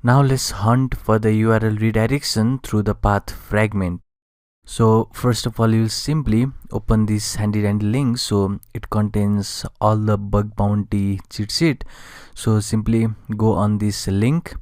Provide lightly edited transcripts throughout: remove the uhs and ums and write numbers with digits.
Now let's hunt for the URL redirection through the path fragment. So first of all, you'll simply open this handy link. So it contains all the bug bounty cheat sheet. So simply go on this link,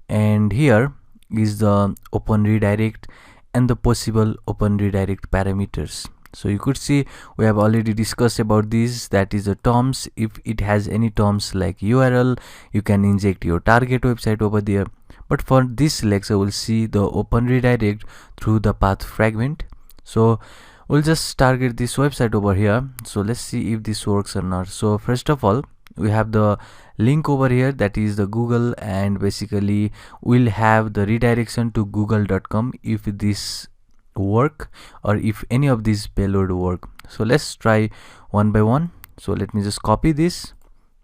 and here is the open redirect and the possible open redirect parameters. So you could see we have already discussed about this, that is the terms. If it has any terms like URL, you can inject your target website over there. But for this lecture, we'll see the open redirect through the path fragment. So we'll just target this website over here. So let's see if this works or not. So first of all, we have the link over here, that is the Google, and basically we'll have the redirection to google.com if this work or if any of these payload work. So let's try one by one. So let me just copy this,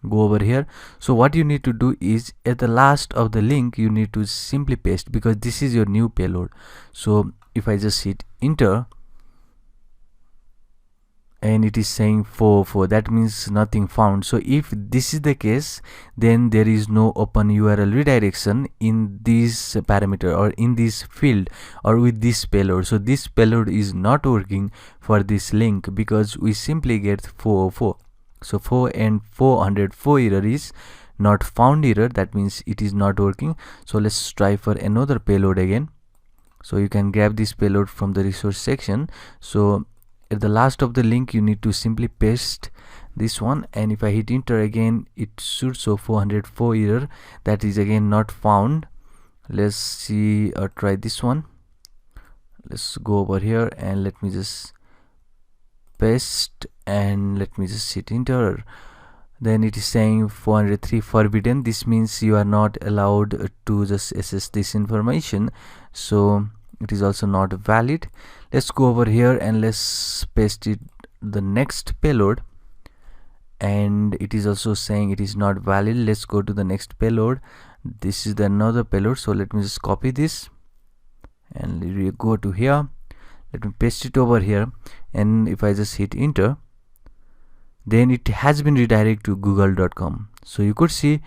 go over here. So what you need to do is at the last of the link you need to simply paste, because this is your new payload. So if I just hit enter and it is saying 404, that means nothing found. So if this is the case, then there is no open URL redirection in this parameter or in this field or with this payload. So this payload is not working for this link because we simply get 404. So 4 and 404 error is not found error, that means it is not working. So let's try for another payload again. So you can grab this payload from the resource section. So at the last of the link you need to simply paste this one, and if I hit enter again, it should show 404 error, that is again not found. Let's see or try this one. Let's go over here and let me just paste and let me just hit enter. Then it is saying 403 forbidden. This means you are not allowed to just access this information, so it is also not valid. Let's go over here and let's paste it the next payload, and it is also saying it is not valid. Let's go to the next payload. This is the another payload, so let me just copy this and we go to here. Let me paste it over here, and if I just hit enter, then it has been redirected to google.com. So you could see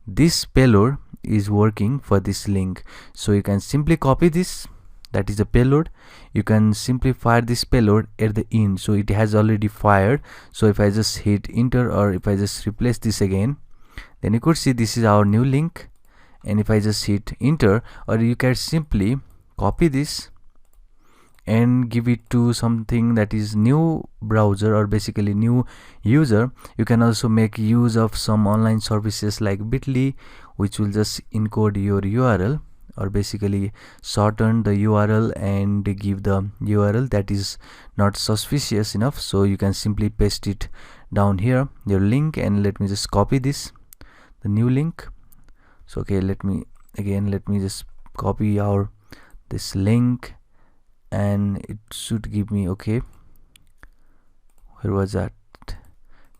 this payload is working for this link. So you can simply copy this, that is a payload. You can simply fire this payload at the end. So it has already fired. So if I just hit enter or if I just replace this again, then you could see this is our new link. And if I just hit enter, or you can simply copy this and give it to something that is new browser or basically new user. You can also make use of some online services like Bitly, which will just encode your URL or basically shorten the URL and give the URL that is not suspicious enough. So you can simply paste it down here, your link, and let me just copy this, the new link. So okay, let me just copy this link, and it should give me, okay, where was that?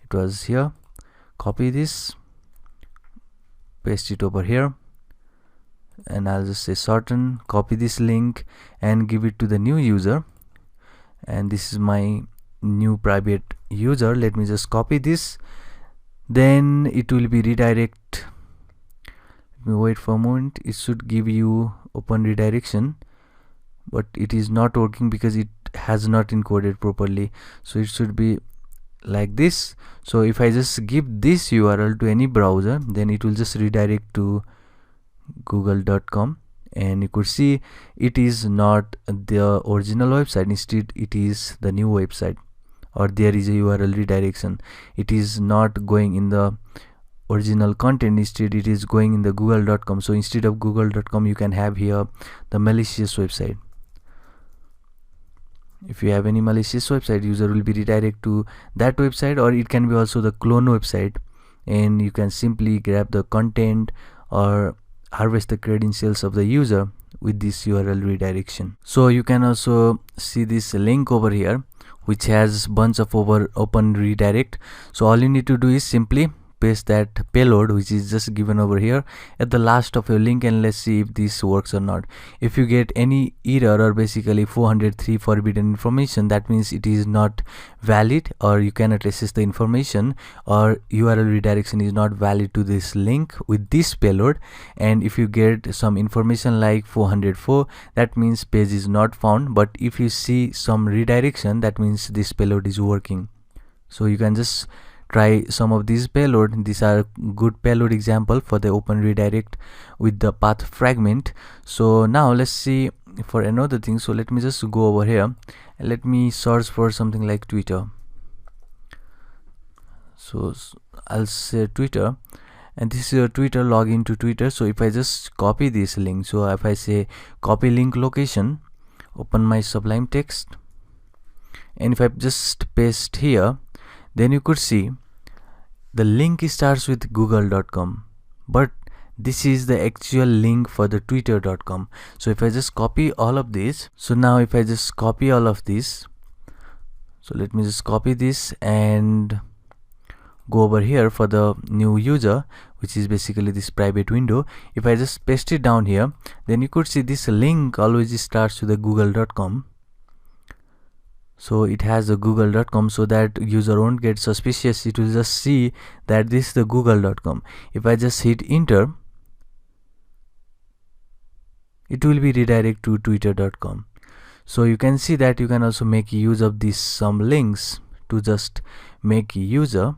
It was here. Copy this, paste it over here, and I'll just say shorten, copy this link and give it to the new user, and this is my new private user. Let me just copy this, then it will be redirect. Let me wait for a moment. It should give you open redirection, but it is not working because it has not encoded properly. So it should be like this. So if I just give this URL to any browser, then it will just redirect to google.com, and you could see it is not the original website. Instead it is the new website, or there is a URL redirection. It is not going in the original content, instead it is going in the google.com. So instead of google.com you can have here the malicious website. If you have any malicious website, user will be redirected to that website, or it can be also the clone website, and you can simply grab the content or harvest the credentials of the user with this URL redirection. So you can also see this link over here which has bunch of open redirect. So all you need to do is simply paste that payload which is just given over here at the last of your link, and let's see if this works or not. If you get any error or basically 403 forbidden information, that means it is not valid or you cannot access the information, or URL redirection is not valid to this link with this payload. And if you get some information like 404, that means page is not found. But if you see some redirection, that means this payload is working. So you can just try some of these payload. These are good payload example for the open redirect with the path fragment. So now let's see for another thing. So let me just go over here and let me search for something like Twitter. So I'll say Twitter, and this is your Twitter, login to Twitter. So if I just copy this link, so if I say copy link location, open my Sublime text, and if I just paste here, then you could see the link starts with google.com, but this is the actual link for the twitter.com. So if I just copy all of this, so now if I just copy all of this, so let me just copy this and go over here for the new user, which is basically this private window. If I just paste it down here, then you could see this link always starts with the google.com. So it has a google.com, so that user won't get suspicious. It will just see that this is the google.com. If I just hit enter, it will be redirect to twitter.com. So you can see that you can also make use of these some links to just make user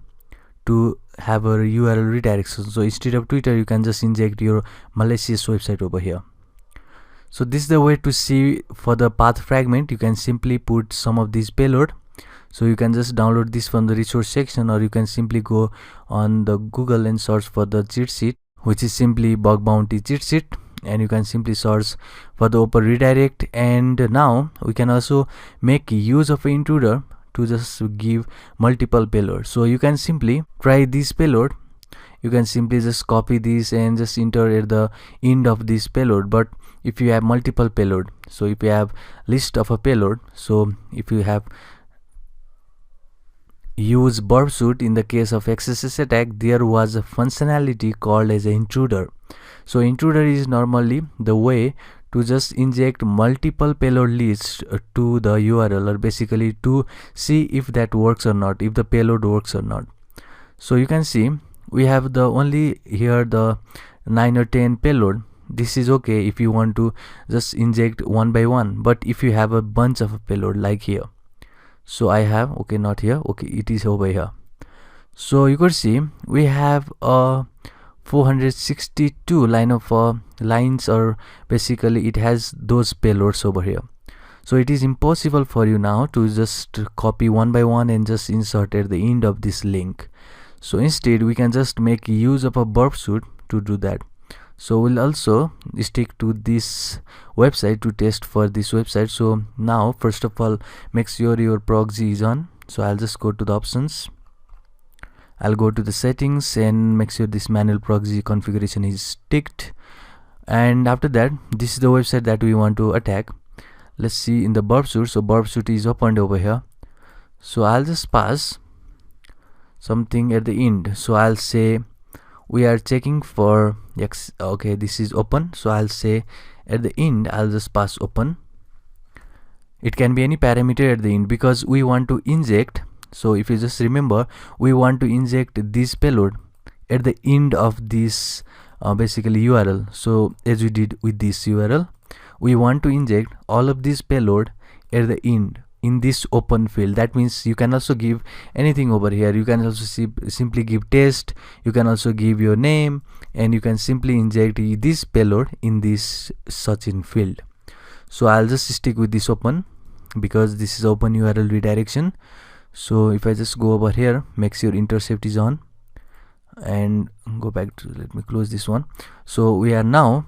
to have a URL redirection. So instead of Twitter, you can just inject your malicious website over here. So this is the way to see for the path fragment. You can simply put some of this payload. So you can just download this from the resource section, or you can simply go on the Google and search for the cheat sheet, which is simply bug bounty cheat sheet, and you can simply search for the open redirect. And now we can also make use of an intruder to just give multiple payloads. So you can simply try this payload. You can simply just copy this and just enter at the end of this payload. But if you have multiple payload, so if you have list of a payload, so if you have use burp suit in the case of XSS attack, there was a functionality called as an intruder. So intruder is normally the way to just inject multiple payload lists to the URL, or basically to see if that works or not, if the payload works or not. So you can see we have the only here the 9 or 10 payload. This is okay if you want to just inject one by one, but if you have a bunch of a payload like here, so I have, okay, not here, okay, it is over here. So you could see we have a 462 line of lines, or basically it has those payloads over here. So it is impossible for you now to just copy one by one and just insert at the end of this link. So instead we can just make use of a burp suit to do that. So we'll also stick to this website to test for this website. So now first of all, make sure your proxy is on. So I'll just go to the options, I'll go to the settings and make sure this manual proxy configuration is ticked. And after that, this is the website that we want to attack. Let's see in the burp suit. So burp suit is opened over here. So I'll just pass something at the end. So I'll say we are checking for X. Okay, this is open. So I'll say at the end, I'll just pass open. It can be any parameter at the end because we want to inject. So if you just remember, we want to inject this payload at the end of this basically URL. So as we did with this URL, we want to inject all of this payload at the end in this open field. That means you can also give anything over here. You can also simply give test, you can also give your name, and you can simply inject this payload in this search in field. So I'll just stick with this open because this is open URL redirection. So if I just go over here, make sure intercept is on and go back to, let me close this one. So we are now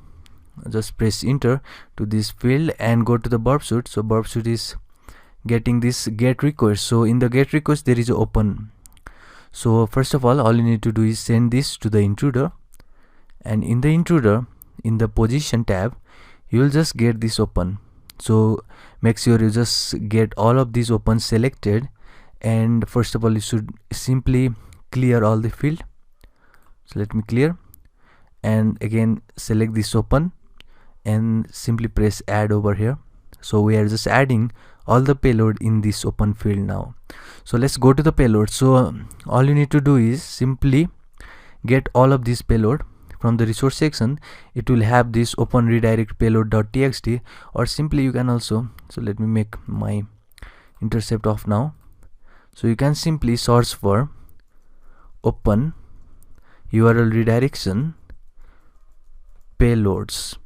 just press enter to this field and go to the burp suit. So burp suit is getting this get request. So in the get request there is a open. So first of all you need to do is send this to the intruder, and in the intruder, in the position tab, you will just get this open. So make sure you just get all of these open selected, and first of all you should simply clear all the field. So let me clear, and again select this open and simply press add over here. So we are just adding all the payload in this open field now. So let's go to the payload. So all you need to do is simply get all of this payload from the resource section. It will have this open redirect payload.txt, or simply you can also, so let me make my intercept off now. So you can simply search for open URL redirection payloads,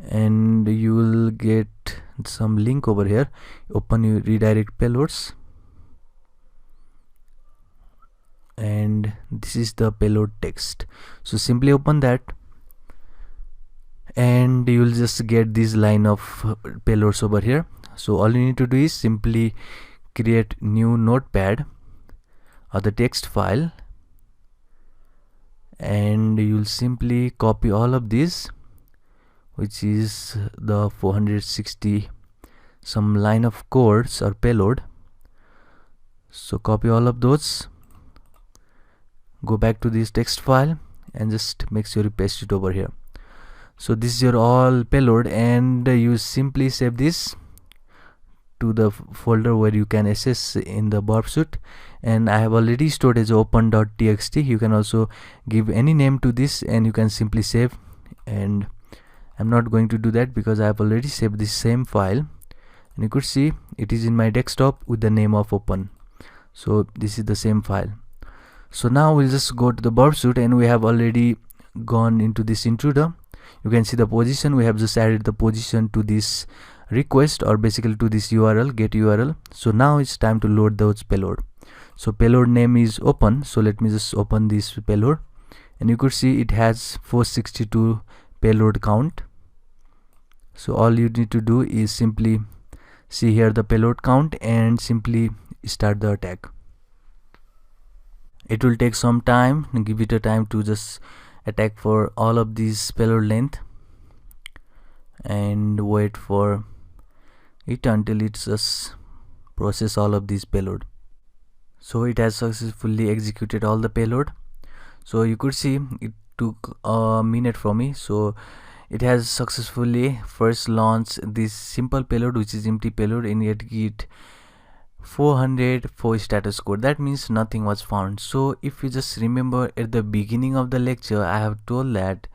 and you will get some link over here, open redirect payloads, and this is the payload text. So simply open that, and you will just get this line of payloads over here. So all you need to do is simply create new notepad or the text file, and you'll simply copy all of these, which is the 460 some line of codes or payload. So copy all of those, go back to this text file, and just make sure you paste it over here. So this is your all payload, and you simply save this to the folder where you can access in the burp suite. And I have already stored as open.txt. You can also give any name to this, and you can simply save, and I'm not going to do that because I have already saved this same file, and you could see it is in my desktop with the name of open. So this is the same file. So now we'll just go to the burp suite, and we have already gone into this intruder. You can see the position, we have just added the position to this request, or basically to this URL, get URL. So now it's time to load those payload. So payload name is open, so let me just open this payload, and you could see it has 462 payload count. So all you need to do is simply see here the payload count and simply start the attack. It will take some time, give it a time to just attack for all of these payload length, and wait for it until it just process all of these payload. So it has successfully executed all the payload. So you could see it took a minute for me. So it has successfully first launched this simple payload, which is empty payload, and yet get 404 status code. That means nothing was found. So if you just remember at the beginning of the lecture, I have told that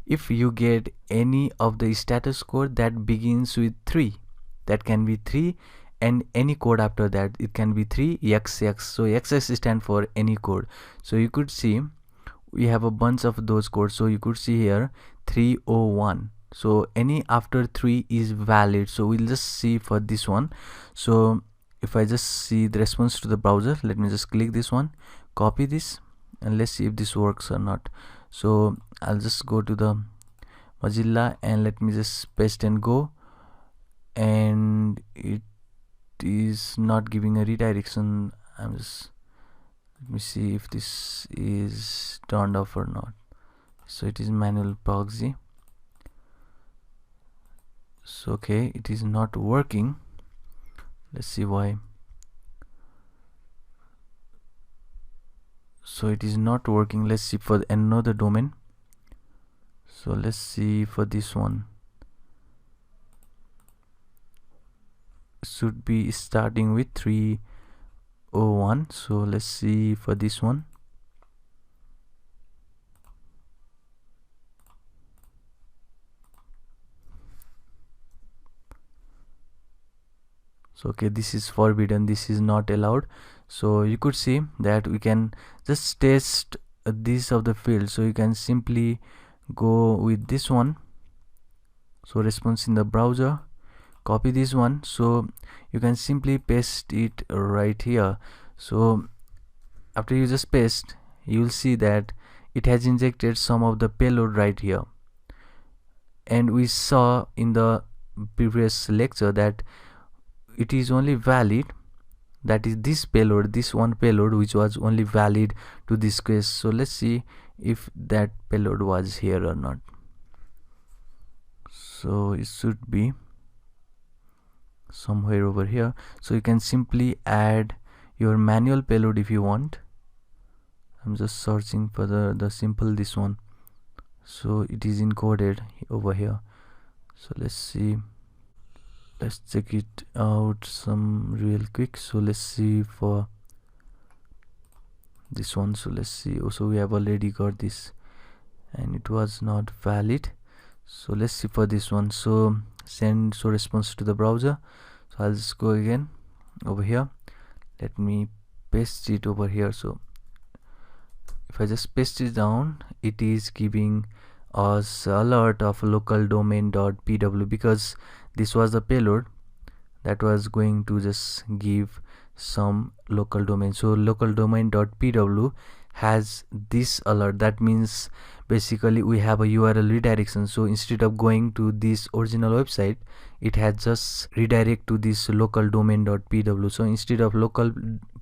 if you get any of the status code that begins with 3, that can be 3, and any code after that, it can be 3xx. So xx stand for any code. So you could see we have a bunch of those codes. So you could see here 301. So any after 3 is valid. So we'll just see for this one. So if I just see the response to the browser, let me just click this one, copy this, and let's see if this works or not. So I'll just go to the Mozilla, and let me just paste and go, and it is not giving a redirection. Let me see if this is turned off or not. So it is manual proxy. So okay, it is not working. Let's see why. So it is not working. Let's see for another domain. So let's see for this one. Should be starting with 301. So let's see for this one. So okay, this is forbidden, this is not allowed. So you could see that we can just test this of the field. So you can simply go with this one. So response in the browser, copy this one. So you can simply paste it right here. So after you just paste, you will see that it has injected some of the payload right here. And we saw in the previous lecture that it is only valid, that is this payload, this one payload, which was only valid to this case. So let's see if that payload was here or not. So it should be somewhere over here. So you can simply add your manual payload if you want. I'm just searching for the simple this one. So it is encoded over here. So let's see, let's check it out some real quick. So let's see for this one. So let's see. Also, we have already got this and it was not valid. So let's see for this one. So send show response to the browser. So I'll just go again over here. Let me paste it over here. So if I just paste it down, it is giving us alert of local domain.pw, because this was the payload that was going to just give some local domain. So local domain.pw has this alert. That means basically we have a URL redirection. So instead of going to this original website, it has just redirect to this local domain.pw. So instead of local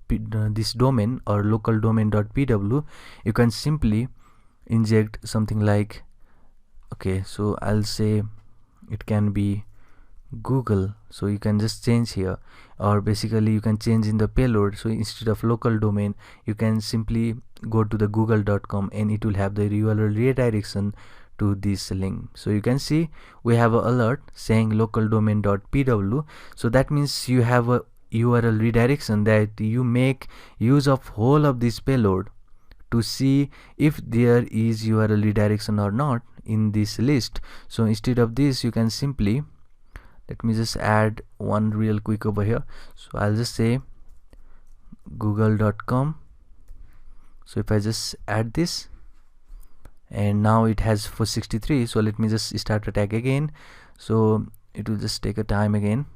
this domain or local domain.pw, you can simply inject something like, okay, so I'll say it can be Google. So you can just change here, or basically you can change in the payload. So instead of local domain, you can simply go to the google.com and it will have the URL redirection to this link. So you can see we have an alert saying local domain.pw. So that means you have a URL redirection that you make use of whole of this payload to see if there is URL redirection or not in this list. So instead of this, you can simply, let me just add one real quick over here. So I'll just say google.com. So if I just add this, and now it has 463. So let me just start a tag again. So it will just take a time again.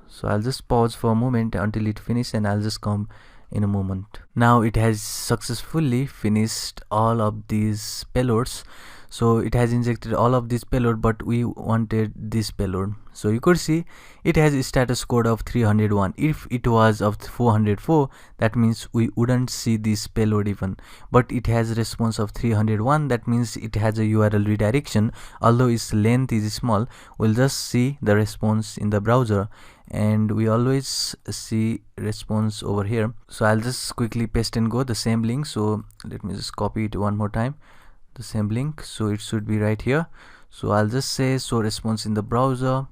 So I'll just pause for a moment until it finishes, and I'll just come in a moment. Now it has successfully finished all of these payloads. So it has injected all of this payload, but we wanted this payload. So you could see it has a status code of 301. If it was of 404, that means we wouldn't see this payload even, but it has response of 301. That means it has a URL redirection. Although its length is small, we'll just see the response in the browser, and we always see response over here. So I'll just quickly paste and go the same link. So let me just copy it one more time, the same link. So it should be right here. So I'll just say show response in the browser,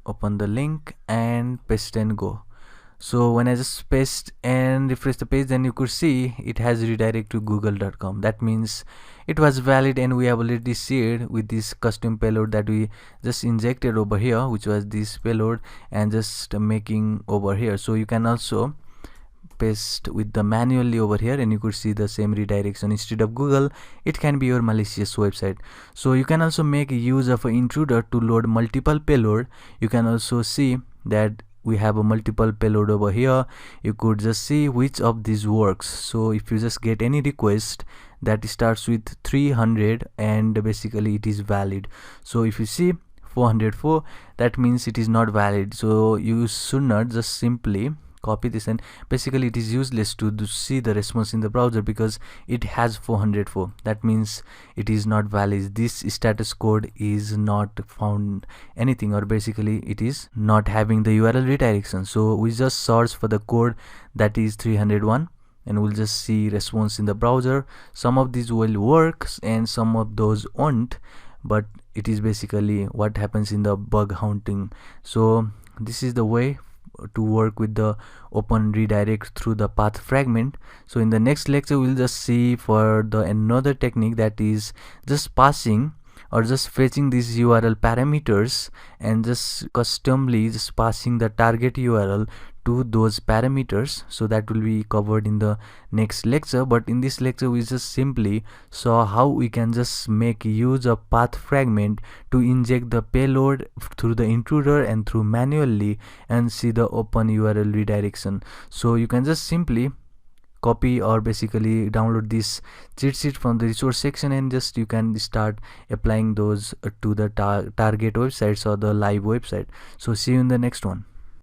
open the link and paste and go. So when I just paste and refresh the page, then you could see it has redirect to google.com. That means it was valid, and we have already shared with this custom payload that we just injected over here, which was this payload, and just making over here. So you can also paste with the manually over here, and you could see the same redirection. Instead of Google, it can be your malicious website. So you can also make use of an intruder to load multiple payload. You can also see that we have a multiple payload over here. You could just see which of these works. So if you just get any request that starts with 300, and basically it is valid. So if you see 404, that means it is not valid. So you should not just simply copy this, and basically it is useless to see the response in the browser because it has 404. That means it is not valid. This status code is not found anything, or basically it is not having the URL redirection. So we just search for the code that is 301, and we'll just see response in the browser. Some of these will work and some of those won't, but it is basically what happens in the bug hunting. So this is the way to work with the open redirect through the path fragment. So in the next lecture, we'll just see for the another technique, that is just passing or just fetching these URL parameters and just customly just passing the target URL to those parameters. So that will be covered in the next lecture, but in this lecture we just simply saw how we can just make use of path fragment to inject the payload through the intruder and through manually and see the open URL redirection. So you can just simply copy or basically download this cheat sheet from the resource section, and just you can start applying those to the target websites or the live website. So see you in the next one.